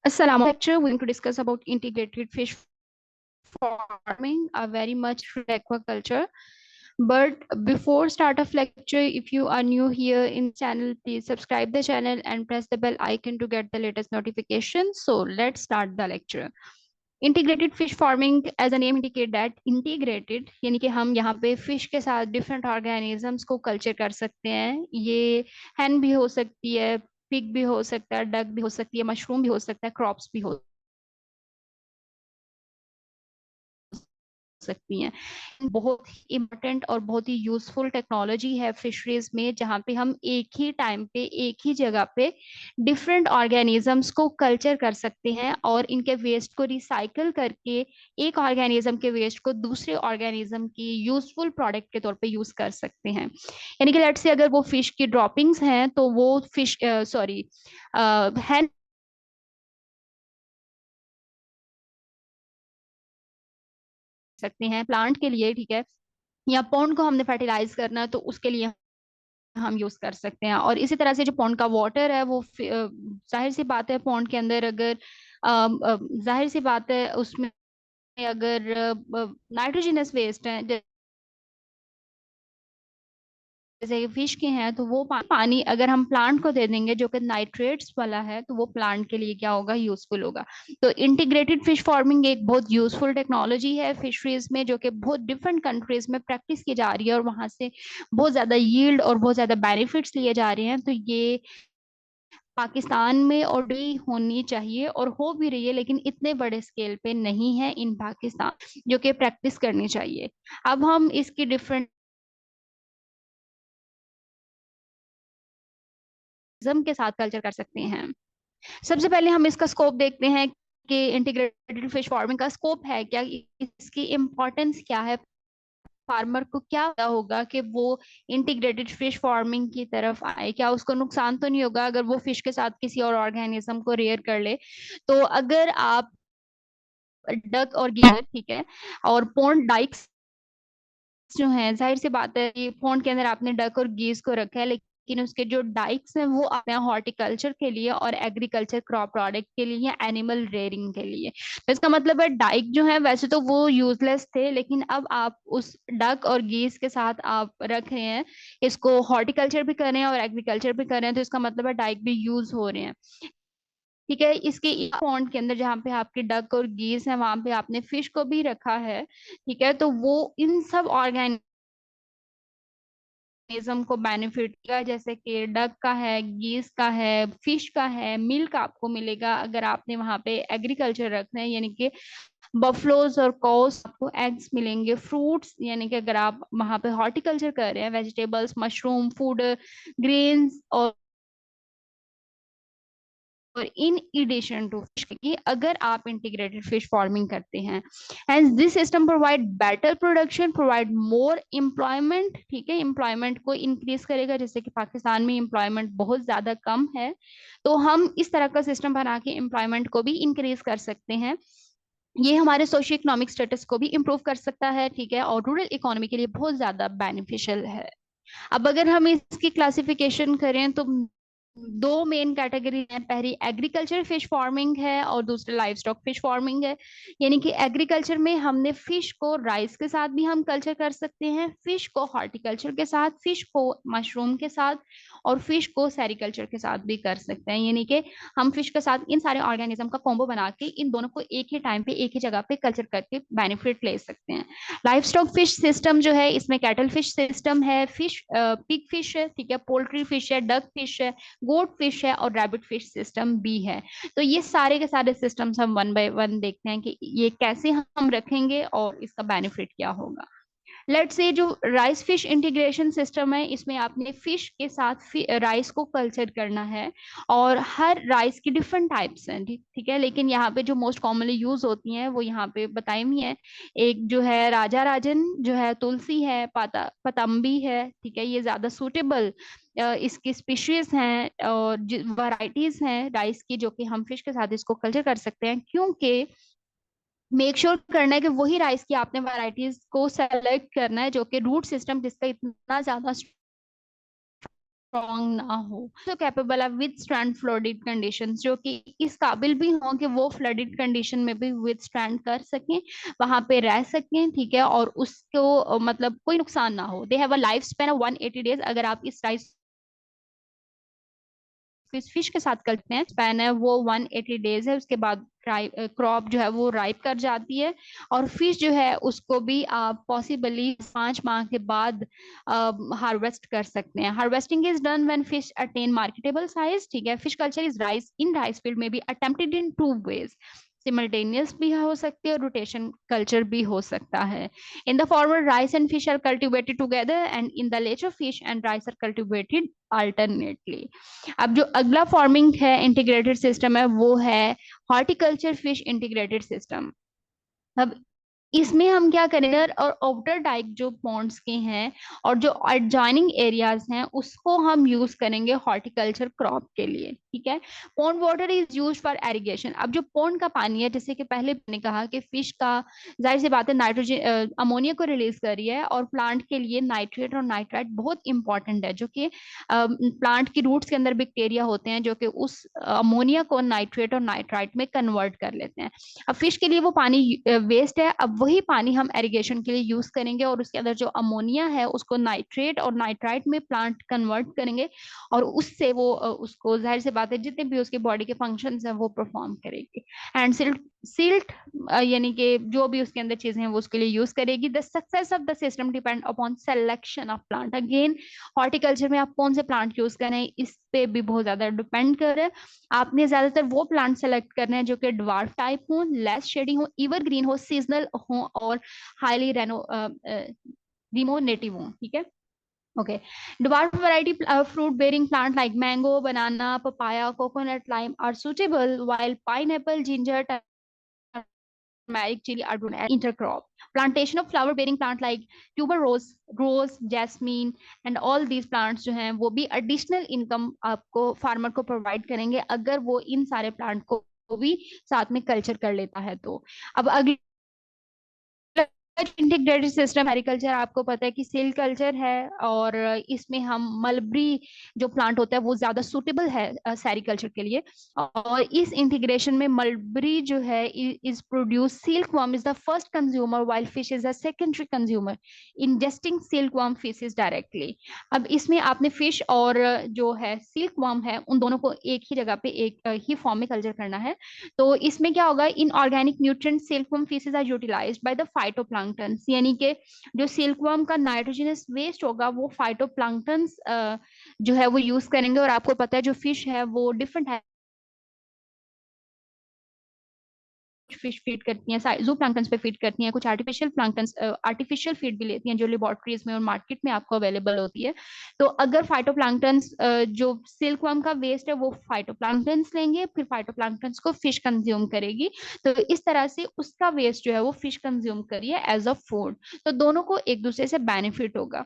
Assalamu lecture, we're going to discuss about integrated fish farming, a very much aquaculture. But before start of lecture, if you are new here in channel, please subscribe the channel and press the bell icon to get the latest notification. So let's start the lecture. Integrated fish farming as a name indicate that integrated यानी कि हम यहाँ पे fish के साथ different organisms को culture कर सकते हैं। ये हैन भी हो सकती है, पिग भी हो सकता है, डक भी हो सकती है, मशरूम भी हो सकता है, क्रॉप्स भी हो सकती हैं। बहुत ही इम्पोर्टेंट और बहुत ही यूजफुल टेक्नोलॉजी है फिशरीज में, जहाँ पे हम एक ही टाइम पे एक ही जगह पे डिफरेंट ऑर्गेनिजम्स को कल्चर कर सकते हैं और इनके वेस्ट को रिसाइकल करके एक ऑर्गेनिज्म के वेस्ट को दूसरे ऑर्गेनिज्म की यूजफुल प्रोडक्ट के तौर पे यूज कर सकते हैं। यानी कि लेट्स से अगर वो फिश की ड्रॉपिंग्स हैं तो वो फिश सॉरी है सकते हैं प्लांट के लिए, ठीक है, या पौंड को हमने फर्टिलाइज करना है तो उसके लिए हम यूज कर सकते हैं। और इसी तरह से जो पौंड का वाटर है वो जाहिर सी बात है पौंड के अंदर अगर जाहिर सी बात है उसमें अगर नाइट्रोजनस वेस्ट है जैसे फिश के हैं तो वो पानी अगर हम प्लांट को दे देंगे जो कि नाइट्रेट्स वाला है तो वो प्लांट के लिए क्या होगा, यूजफुल होगा। तो इंटीग्रेटेड फिश फार्मिंग एक बहुत यूजफुल टेक्नोलॉजी है फिशरीज में, जो कि बहुत डिफरेंट कंट्रीज में प्रैक्टिस की जा रही है और वहां से बहुत ज्यादा यील्ड और बहुत ज्यादा बेनिफिट्स लिए जा रहे हैं। तो ये पाकिस्तान में ऑलरेडी होनी चाहिए और हो भी रही है, लेकिन इतने बड़े स्केल पे नहीं है इन पाकिस्तान, जो कि प्रैक्टिस करनी चाहिए। अब हम इसकी डिफरेंट के साथ कल्चर कर सकते हैं। सबसे पहले हम इसका स्कोप देखते हैं कि इंटीग्रेटेड फिश फार्मिंग का स्कोप है क्या, इसकी इम्पोर्टेंस क्या है, फार्मर को क्या पता होगा कि वो इंटीग्रेटेड फिश फार्मिंग की तरफ आए, क्या उसको नुकसान तो नहीं होगा अगर वो फिश के साथ किसी और ऑर्गेनिज्म को रेयर कर ले। तो अगर आप डक और गियर, ठीक है, और पोन्ड डाइक्स जो है, जाहिर सी बात है कि पोन्ड के अंदर आपने डक और गीज को रखा है, लेकिन उसके जो डाइक्स हैं वो आते हैं हॉर्टिकल्चर के लिए और एग्रीकल्चर क्रॉप प्रोडक्ट के लिए, एनिमल रेयरिंग के लिए। तो इसका मतलब है डाइक जो है वैसे तो वो यूजलेस थे, लेकिन अब आप उस डक और गीज के साथ आप रख रहे हैं, इसको हॉर्टिकल्चर भी कर रहे हैं और एग्रीकल्चर भी कर रहे हैं, तो इसका मतलब है डाइक भी यूज हो रहे हैं। ठीक है, इसके पॉन्ड के अंदर जहाँ पे आपके डक और गीज है वहां पे आपने फिश को भी रखा है, ठीक है, तो वो इन सब ऑर्गेनिज्म को बेनिफिट देगा, जैसे कि डक का है, गीस का है, फिश का है, मिल्क आपको मिलेगा अगर आपने वहां पे एग्रीकल्चर रखना है, यानी कि बफलोज और कॉस आपको एग्स मिलेंगे। फ्रूट्स यानी कि अगर आप वहां पे हॉर्टिकल्चर कर रहे हैं, वेजिटेबल्स, मशरूम, फूड, ग्रेन्स, और इन एडिशन टू फिश की अगर आप इंटीग्रेटेड फिश फार्मिंग करते हैं, and this system provide better production, provide more employment, ठीक है, एम्प्लॉयमेंट को इंक्रीज करेगा, जैसे कि पाकिस्तान में एम्प्लॉयमेंट बहुत ज्यादा कम है, तो हम इस तरह का सिस्टम बना के एम्प्लॉयमेंट को भी इंक्रीज कर सकते हैं। ये हमारे सोशियो इकोनॉमिक स्टेटस को भी इम्प्रूव कर सकता है, ठीक है, और रूरल इकोनॉमी के लिए बहुत ज्यादा बेनिफिशियल है। अब अगर हम इसकी क्लासिफिकेशन करें तो दो मेन कैटेगरी है, पहली एग्रीकल्चर फिश फार्मिंग है और दूसरी लाइव स्टॉक फिश फार्मिंग है। यानी कि एग्रीकल्चर में हमने फिश को राइस के साथ भी हम कल्चर कर सकते हैं, फिश को हॉर्टिकल्चर के साथ, फिश को मशरूम के साथ, और फिश को सेरिकल्चर के साथ भी कर सकते हैं। यानी कि हम फिश के साथ इन सारे ऑर्गेनिज्म का कॉम्बो बना के इन दोनों को एक ही टाइम पे एक ही जगह पे कल्चर करके बेनिफिट ले सकते हैं। लाइफ स्टॉक फिश सिस्टम जो है इसमें कैटल फिश सिस्टम है, फिश पिग फिश है, ठीक है, पोल्ट्री फिश है, डक फिश है, गोट फिश है और रैबिट फिश सिस्टम भी है। तो ये सारे के सारे सिस्टम्स हम वन बाय वन देखते हैं कि ये कैसे हम रखेंगे और इसका बेनिफिट क्या होगा। लेट्स से जो राइस फिश इंटीग्रेशन सिस्टम है, इसमें आपने फिश के साथ राइस को कल्चर करना है, और हर राइस की डिफरेंट टाइप्स हैं, ठीक ठीक है, लेकिन यहाँ पे जो मोस्ट कॉमनली यूज होती हैं वो यहाँ पे बताई हुई है। एक जो है राजा राजन जो है, तुलसी है, पतंबी है, ठीक है, ये ज्यादा सूटेबल इसकी स्पीशीज हैं और वैरायटीज हैं राइस की, जो कि हम फिश के साथ इसको कल्चर कर सकते हैं, क्योंकि मेक श्योर करना है कि वही राइस की आपने वैरायटीज को सेलेक्ट करना है जो कि रूट सिस्टम जिसका इतना ज्यादा स्ट्रॉन्ग ना हो, तो capable of with stand flooded conditions, जो कि इस काबिल भी हों कि वो फ्लडेड कंडीशन में भी विद स्टैंड कर सकें, वहां पे रह सकें, ठीक है, और उसको मतलब कोई नुकसान ना हो। They have a life span of 180 days. अगर आप इस राइस फिश के साथ करते हैं, स्पैन है वो 180 डेज है, उसके बाद क्रॉप जो है वो राइप कर जाती है, और फिश जो है उसको भी आप पॉसिबली 5 माह के बाद हार्वेस्ट कर सकते हैं। Harvesting is done when fish attain marketable size, ठीक है। Fish culture is rice in rice field में be attempted in 2 ways, simultaneous भी हो सकती है और रोटेशन कल्चर भी हो सकता है। In the forward rice and fish are cultivated together, and in the latter fish and rice are cultivated alternately. अब जो अगला फार्मिंग है इंटीग्रेटेड सिस्टम है, वो है हॉर्टिकल्चर फिश इंटीग्रेटेड सिस्टम। अब इसमें हम क्या करेंगे, और आउटर डाइक जो पॉन्ड्स के हैं और जो एडजॉइनिंग एरियाज हैं उसको हम यूज करेंगे हॉर्टिकल्चर क्रॉप के लिए, ठीक है। Pond water is use for irrigation. अब जो पॉन्ड का पानी है, जैसे कि पहले मैंने कहा कि फिश का जाहिर सी बात है नाइट्रोजन अमोनिया को रिलीज कर रही है, और प्लांट के लिए नाइट्रेट और नाइट्राइट बहुत इंपॉर्टेंट है, जो कि प्लांट की रूट्स के अंदर बैक्टीरिया होते हैं जो कि उस अमोनिया को नाइट्रेट और नाइट्राइट में कन्वर्ट कर लेते हैं। अब फिश के लिए वो पानी वेस्ट है, अब वही पानी हम एरिगेशन के लिए यूज करेंगे, और उसके अंदर जो अमोनिया है उसको नाइट्रेट और नाइट्राइट में प्लांट कन्वर्ट करेंगे, और उससे वो उसको जाहिर सी बात है जितने भी उसके बॉडी के फंक्शंस हैं वो परफॉर्म करेगी। एंड सिल्ट यानी कि जो भी उसके अंदर चीजें हैं वो उसके लिए यूज करेगी। The success of the system depend upon selection of plant. Again horticulture में आप कौन से प्लांट यूज करें इस पे भी बहुत ज्यादा डिपेंड कर रहा है। आपने ज्यादातर वो प्लांट सेलेक्ट करने हैं जो कि ड्वार्फ टाइप हो, लेस शेडिंग हो, एवरग्रीन हो, सीजनल हो, और हाईली रिमोनेटिव हो, ठीक है। Okay, dwarf variety fruit bearing plant like mango, banana, papaya, coconut, lime are suitable, while pineapple, ginger, turmeric, chili are grown as intercrop. Plantation of flower bearing plant like tuberose, rose, jasmine and all these plants जो हैं वो भी additional income आपको farmer को provide करेंगे अगर वो इन सारे प्लांट को भी साथ में कल्चर कर लेता है तो। अब अगले इंटीग्रेटेड सिस्टम एग्रीकल्चर, आपको पता है कि सेल कल्चर है, और इसमें हम मलबरी जो प्लांट होता है वो ज्यादा सूटेबल है सेरिकल्चर के लिए। और इस इंटीग्रेशन में मलबरी जो है is produce silk worm is the first consumer while fish is the secondary consumer ingesting silk worm fishes directly. अब इसमें आपने फिश और जो है सिल्क वर्म है उन दोनों को एक ही जगह पे एक ही फॉर्म में कल्चर करना है। तो इसमें क्या होगा, in organic nutrient silkworm feces are utilised by the phytoplanktons, यानी कि जो सिल्कवर्म का नाइट्रोजनस वेस्ट होगा वो फाइटोप्लैंक्टन्स जो है वो यूज करेंगे। और आपको पता है जो फिश है वो डिफरेंट है, फिश फीड करती हैं, जू प्लैंक्टन्स पे फीड करती हैं, कुछ आर्टिफिशियल प्लैंक्टन्स आर्टिफिशियल फीड भी लेती हैं जो लेबोरेटरीज में और मार्केट में आपको अवेलेबल होती है। तो अगर फाइटोप्लैंक्टन्स जो सिल्कवर्म का वेस्ट है वो फाइटोप्लैंक्टन्स लेंगे, फिर फाइटोप्लैंक्टन्स को फिश कंज्यूम करेगी, तो इस तरह से उसका वेस्ट जो है वो फिश कंज्यूम करिए एज अ फूड। तो दोनों को एक दूसरे से बेनिफिट होगा।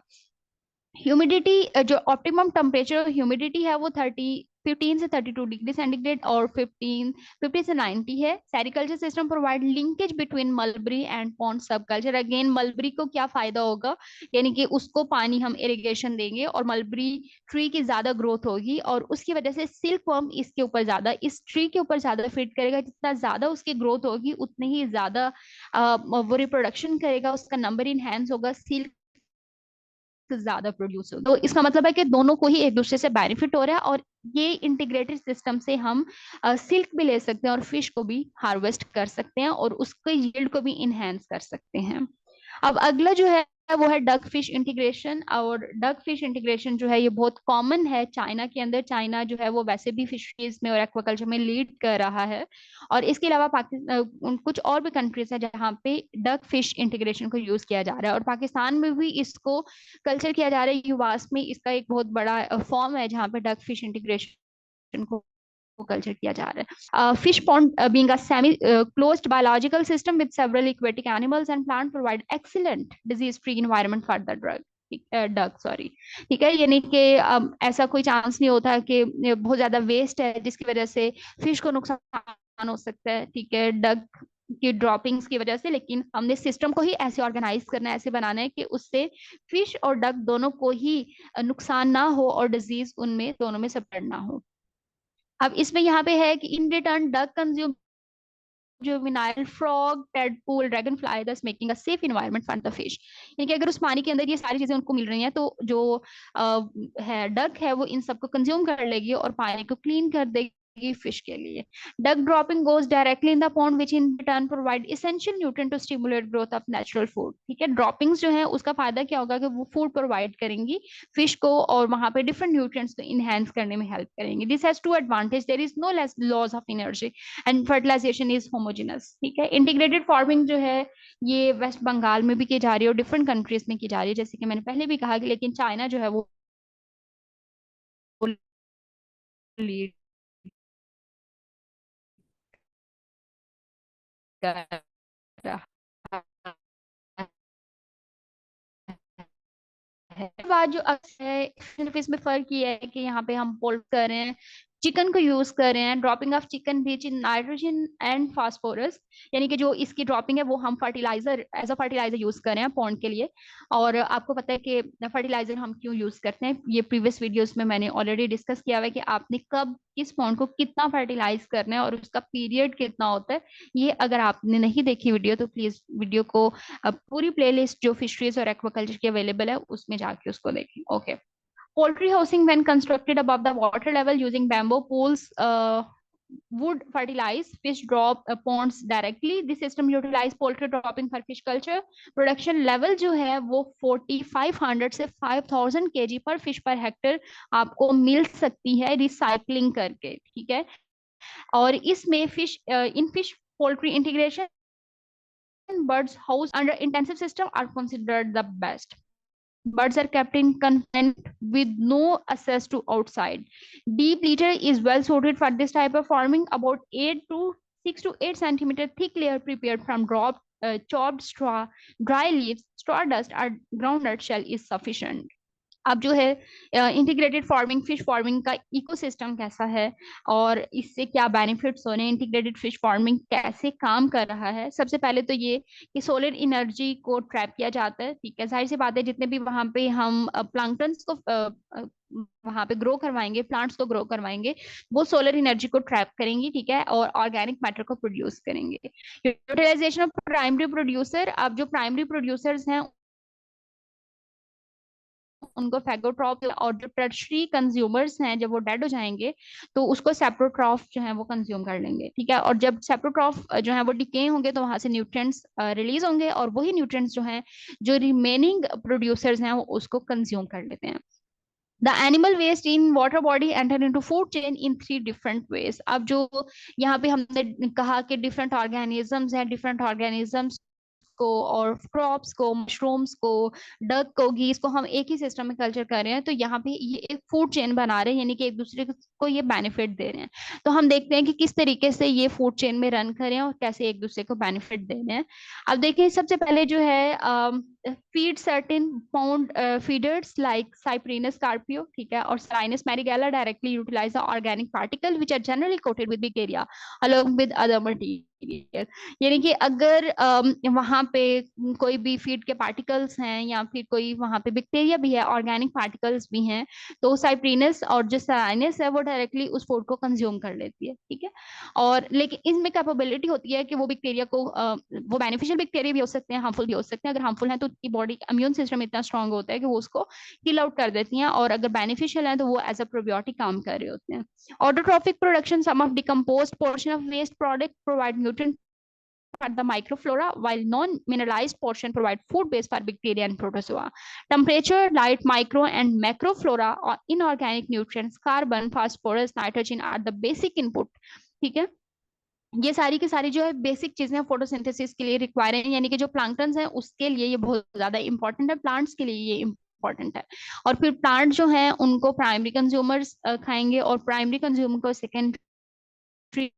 ह्यूमिडिटी, जो ऑप्टिमम टेम्परेचर ह्यूमिडिटी है वो 15 से 32 डिग्री सेंटीग्रेड और 50 से 90 है। Sericulture system provide linkage between mulberry and pond सब कल्चर। अगेन मलबरी को क्या फायदा होगा, यानी कि उसको पानी हम इरिगेशन देंगे और मलबरी ट्री की ज्यादा ग्रोथ होगी, और उसकी वजह से सिल्क वर्म इसके ऊपर ज्यादा, इस ट्री के ऊपर ज्यादा फीड करेगा। जितना ज्यादा उसकी ग्रोथ होगी उतनी ही ज्यादा वो रिप्रोडक्शन करेगा, उसका नंबर इनहेंस होगा, सिल्क ज्यादा प्रोड्यूस हो। तो इसका मतलब है कि दोनों को ही एक दूसरे से बेनिफिट हो रहा है, और ये इंटीग्रेटेड सिस्टम से हम सिल्क भी ले सकते हैं और फिश को भी हार्वेस्ट कर सकते हैं और उसके यील्ड को भी इनहेंस कर सकते हैं। अब अगला जो है वो है डक फिश इंटीग्रेशन। और डक फिश इंटीग्रेशन जो है ये बहुत कॉमन है चाइना के अंदर। चाइना जो है वो वैसे भी फिशरीज में और एक्वाकल्चर में लीड कर रहा है, और इसके अलावा पाकिस्तान कुछ और भी कंट्रीज है जहाँ पे डक फिश इंटीग्रेशन को यूज किया जा रहा है, और पाकिस्तान में भी इसको कल्चर किया जा रहा है। युवास में इसका एक बहुत बड़ा फॉर्म है जहाँ पे डक फिश इंटीग्रेशन को कल्चर किया जा रहा है। Fish pond being a semi-closed biological system with several aquatic animals and plant provide excellent disease-free environment for the duck, sorry, ठीक है। यानी कि ऐसा कोई चांस नहीं होता कि बहुत ज्यादा वेस्ट है जिसकी वजह से फिश को नुकसान हो सकता है, ठीक है। डक कि ड्रॉपिंग्स की वजह से, लेकिन हमने सिस्टम को ही ऐसे ऑर्गेनाइज करना है, ऐसे बनाना है कि उससे फिश और डक दोनों को ही नुकसान ना हो और डिजीज उनमें दोनों में स्प्रेड ना हो। अब इसमें यहाँ पे है कि in return duck consume juvenile frog, tadpole, dragonfly, thus making a safe environment for the fish। यानी कि अगर उस पानी के अंदर ये सारी चीजें उनको मिल रही हैं तो जो है डक है वो इन सबको कंज्यूम कर लेगी और पानी को क्लीन कर देगी फिश के लिए। Duck dropping goes directly in the pond which in return provide essential nutrient to stimulate growth of natural food. ठीक है, ड्रॉपिंग्स जो है उसका फायदा क्या होगा कि वो फूड प्रोवाइड करेंगी फिश को और वहां पे डिफरेंट न्यूट्रिएंट्स को इनहेंस करने में हेल्प करेंगी। This has two advantage, there is no less loss of energy and fertilisation is homogenous. ठीक है, इंटीग्रेटेड फार्मिंग जो है ये वेस्ट बंगाल में भी की जा रही है और डिफरेंट कंट्रीज में की जा रही है, जैसे कि मैंने पहले भी कहा कि लेकिन चाइना जो है वो लीड कर रहा है। बात जो है सिर्फ इसमें फर्क ये है कि यहाँ पे हम पोल्ट कर रहे हैं, चिकन को यूज कर रहे हैं, dropping of chicken rich in nitrogen and phosphorus, यानी कि जो इसकी ड्रॉपिंग है वो हम fertiliser as a fertiliser use कर रहे हैं पॉन्ड के लिए। और आपको पता है कि फर्टिलाइजर हम क्यों यूज करते हैं, ये प्रीवियस वीडियोस में मैंने ऑलरेडी डिस्कस किया हुआ है कि आपने कब किस पॉन्ड को कितना फर्टिलाइज करना है और उसका पीरियड कितना होता है। ये अगर आपने नहीं देखी वीडियो तो प्लीज वीडियो को पूरी प्लेलिस्ट जो फिशरीज और एक्वाकल्चर की अवेलेबल है उसमें जाके उसको देखें। Okay, poultry housing when constructed above the water level using bamboo poles would fertilize fish drop ponds directly. This system utilize poultry dropping for fish culture। Production level जो है वो 4500 से 5000 kg पर फिश पर हेक्टर आपको मिल सकती है recycling करके। ठीक है, और इसमें fish in fish poultry integration birds housed under intensive system are considered the best। Birds are kept in confinement with no access to outside. Deep litter is well suited for this type of farming. About 6 to 8 centimeter thick layer prepared from dropped chopped straw, dry leaves, sawdust, or groundnut shell is sufficient। अब जो है integrated farming, fish farming का ecosystem कैसा है और इससे क्या benefits हो रहे हैं, इंटीग्रेटेड फिश फार्मिंग कैसे काम कर रहा है। सबसे पहले तो ये कि सोलर एनर्जी को ट्रैप किया जाता है। ठीक है, जाहिर सी बात है जितने भी वहां पे हम प्लांटन्स को वहां पे ग्रो करवाएंगे, प्लांट्स को ग्रो करवाएंगे, वो सोलर एनर्जी को ट्रैप करेंगी। ठीक है, और ऑर्गेनिक मैटर को प्रोड्यूस करेंगे। यूटिलाइजेशन ऑफ प्राइमरी प्रोड्यूसर, अब जो प्राइमरी प्रोड्यूसर्स हैं उनको फेगोट्रॉप, और जो टर्शरी कंज्यूमर्स हैं जब वो डेड हो जाएंगे तो उसको सेप्रोट्रॉफ जो है वो कंज्यूम कर लेंगे। ठीक है, और जब सेप्रोट्रॉफ जो है वो डिके होंगे तो वहां से न्यूट्रिएंट्स रिलीज होंगे और वही न्यूट्रिएंट्स जो हैं जो रिमेनिंग प्रोड्यूसर्स हैं वो उसको कंज्यूम कर लेते हैं। The animal waste in water body enter into food chain in 3 different ways। अब जो यहाँ पे हमने कहा कि डिफरेंट ऑर्गेनिजम्स हैं, डिफरेंट ऑर्गेनिजम्स को और क्रॉप्स को, मशरूम्स को, डक को, गीस को हम एक ही सिस्टम में कल्चर कर रहे हैं, तो यहाँ पे ये एक फूड चेन बना रहे हैं, यानी कि एक दूसरे को ये बेनिफिट दे रहे हैं। तो हम देखते हैं कि किस तरीके से ये फूड चेन में रन करें और कैसे एक दूसरे को बेनिफिट दे रहे हैं। अब देखिए सबसे पहले जो है feed certain pond feeders like Cyprinus carpio, ठीक है, और Crinus marigella directly utilize the organic particle which are generally coated with bacteria along with other material। यानी कि अगर वहां पे कोई भी फीड के पार्टिकल्स हैं या फिर कोई वहां पे बैक्टीरिया भी है, ऑर्गेनिक पार्टिकल्स भी हैं, तो साइप्रिनस और जो साइनस है वो डायरेक्टली उस फूड को कंज्यूम कर लेती है। ठीक है, और लेकिन इसमें कैपेबिलिटी होती है कि वो बैक्टीरिया को वो बेनिफिशियल बैक्टीरिया भी हो सकते हैं, हार्मफुल भी हो सकते हैं। अगर हार्मफुल है तो उसकी बॉडी इम्यून सिस्टम इतना स्ट्रांग होता है कि वो उसको किल आउट कर देती हैं, और अगर बेनिफिशियल है तो वो एज अ प्रोबियोटिक काम कर रहे होते हैं। Autotrophic production, some of decomposed portion of waste product provide nutrient for the microflora, while non-mineralized portion provide food base for bacteria and protozoa। Temperature, light, micro and macroflora or inorganic nutrients, carbon, phosphorus, nitrogen are the basic input। ठीक है, ये सारी की सारी जो है basic चीजें photosynthesis के लिए रिक्वायर है, यानी कि जो प्लांटन्स हैं उसके लिए ये बहुत ज्यादा इंपॉर्टेंट है, प्लांट्स के लिए ये इंपॉर्टेंट है। और फिर प्लांट जो है उनको प्राइमरी कंज्यूमर्स खाएंगे और प्राइमरी कंज्यूमर को सेकेंडरी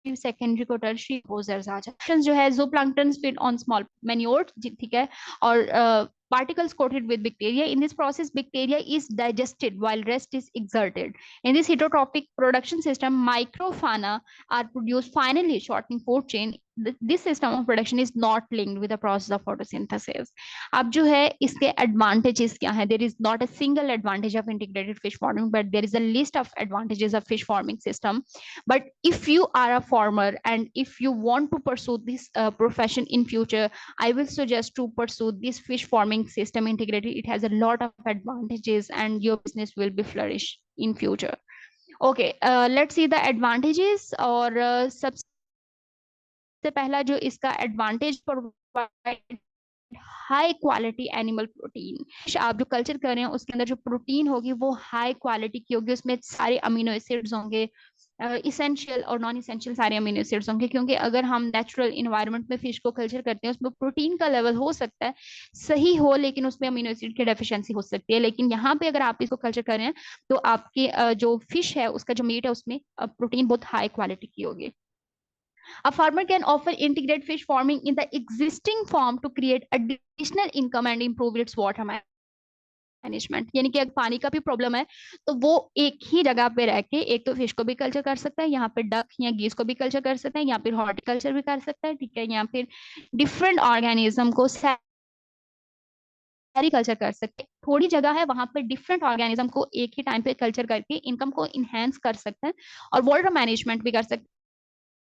सेकेंडरी को टर्शरी पोजर्स आ जाए। जो है जो plankton feed on small manure, ठीक है, और particles coated with bacteria. In this process, bacteria is digested while rest is exerted. In this heterotrophic production system, microfauna are produced finally shortening food chain. This system of production is not linked with the process of photosynthesis. अब जो है इसके advantages क्या है? There is not a single advantage of integrated fish farming, but there is a list of advantages of fish farming system. But if you are a farmer and if you want to pursue this profession in future, I will suggest to pursue this fish farming system integrated. It has a lot of advantages and your business will be flourish in future. Okay, let's see the advantages. और सबसे पहला जो इसका advantage provide high quality animal protein. आप जो culture कर रहे हैं उसके अंदर जो प्रोटीन होगी वो हाई क्वालिटी की होगी, उसमें सारे अमीनो एसिड्स होंगे, इसेंशियल और नॉन इसेंशियल सारे अमीनो एसिड्स होंगे। क्योंकि अगर हम नेचुरल इन्वायरमेंट में फिश को कल्चर करते हैं उसमें प्रोटीन का लेवल हो सकता है सही हो, लेकिन उसमें अमीनो एसिड की डेफिशिएंसी हो सकती है। लेकिन यहाँ पे अगर आप इसको कल्चर कर रहे हैं तो आपकी जो फिश है उसका जो मीट है उसमें प्रोटीन बहुत हाई क्वालिटी की होगी। A farmer can often integrate fish farming in the existing farm to create additional income and improve its water management. यानी कि अगर पानी का भी प्रॉब्लम है तो वो एक ही जगह पे रह के एक तो फिश को भी कल्चर कर सकता है, यहाँ पे डक या गीस को भी कल्चर कर सकता है, यहाँ पे हॉर्टिकल्चर भी कर सकता है, ठीक है, यहाँ पे डिफरेंट ऑर्गेनिज्म को कल्चर कर सकते हैं। थोड़ी जगह है वहां पे डिफरेंट ऑर्गेनिज्म को एक ही टाइम पे कल्चर करके इनकम को इनहेंस कर सकते हैं और वाटर मैनेजमेंट भी कर सकते हैं।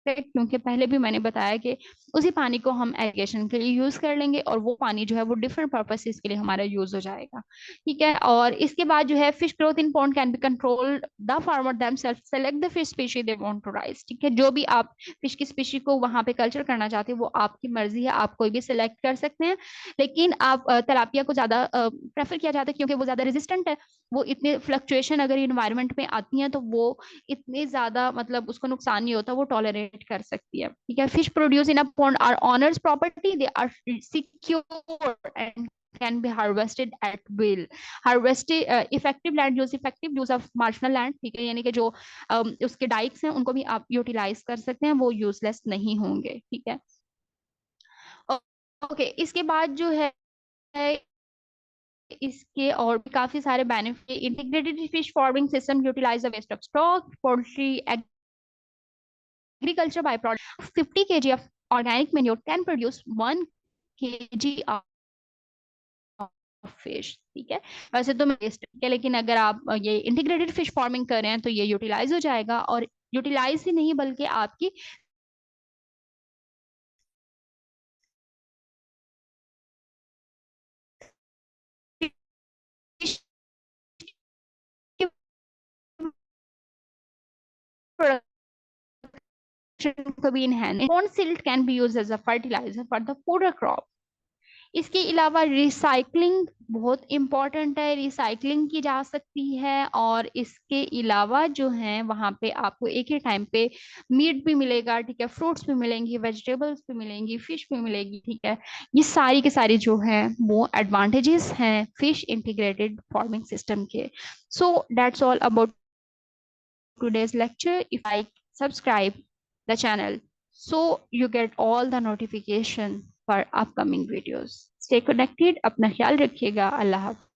क्योंकि पहले भी मैंने बताया कि उसी पानी को हम इरिगेशन के लिए यूज कर लेंगे और वो पानी जो है वो डिफरेंट पर्पसेस के लिए हमारा यूज हो जाएगा, ठीक है। और इसके बाद जो है fish growth in pond can be controlled, the farmer themself select the fish species they want to raise, ठीक है। जो भी आप फिश की स्पीशी को वहां पे कल्चर करना चाहते हैं वो आपकी मर्जी है, आप कोई भी सिलेक्ट कर सकते हैं। लेकिन आप तिलापिया को ज्यादा प्रेफर किया जाता है क्योंकि वो ज्यादा रेजिस्टेंट है, वो इतने फ्लक्चुएशन अगर इन्वायरमेंट में आती हैं तो वो इतने ज्यादा मतलब उसको नुकसान नहीं होता, वो टॉलरेट कर सकती है, ठीक है। Fish produce in a pond are owner's property, they are secure and can be harvested at will. Harvested effective land use, effective use of marginal land, ठीक है, यानी कि जो उसके डाइक्स हैं उनको भी आप यूटिलाइज कर सकते हैं, वो यूजलेस नहीं होंगे, ठीक है। ओके, इसके बाद जो है इसके और भी काफी सारे benefit. Integrated fish farming system utilise the waste of stock, poultry agriculture byproduct 50 kg of organic manure can produce 1 kg of fish, ठीक है। वैसे तो वेस्ट है, लेकिन अगर आप ये इंटीग्रेटेड फिश फार्मिंग कर रहे हैं तो ये यूटिलाइज हो जाएगा, और यूटिलाइज ही नहीं बल्कि आपकी को भी enhance. Corn silt can be used as a fertilizer for the fodder crop. इसके अलावा रिसाइकलिंग बहुत इंपॉर्टेंट है, रिसाइकलिंग की जा सकती है। और इसके अलावा जो है वहां पे आपको एक ही टाइम पे मीट भी मिलेगा, ठीक है, फ्रूट्स भी मिलेंगी, वेजिटेबल्स भी मिलेंगी, फिश भी मिलेगी, ठीक है। ये सारी के सारी जो है वो एडवांटेजेस हैं फिश इंटीग्रेटेड फार्मिंग सिस्टम के। So that's all about today's lecture. If I subscribe the channel so you get all the notification for upcoming videos. Stay connected. अपना ख्याल रखिएगा। अल्लाह हाफ़िज़।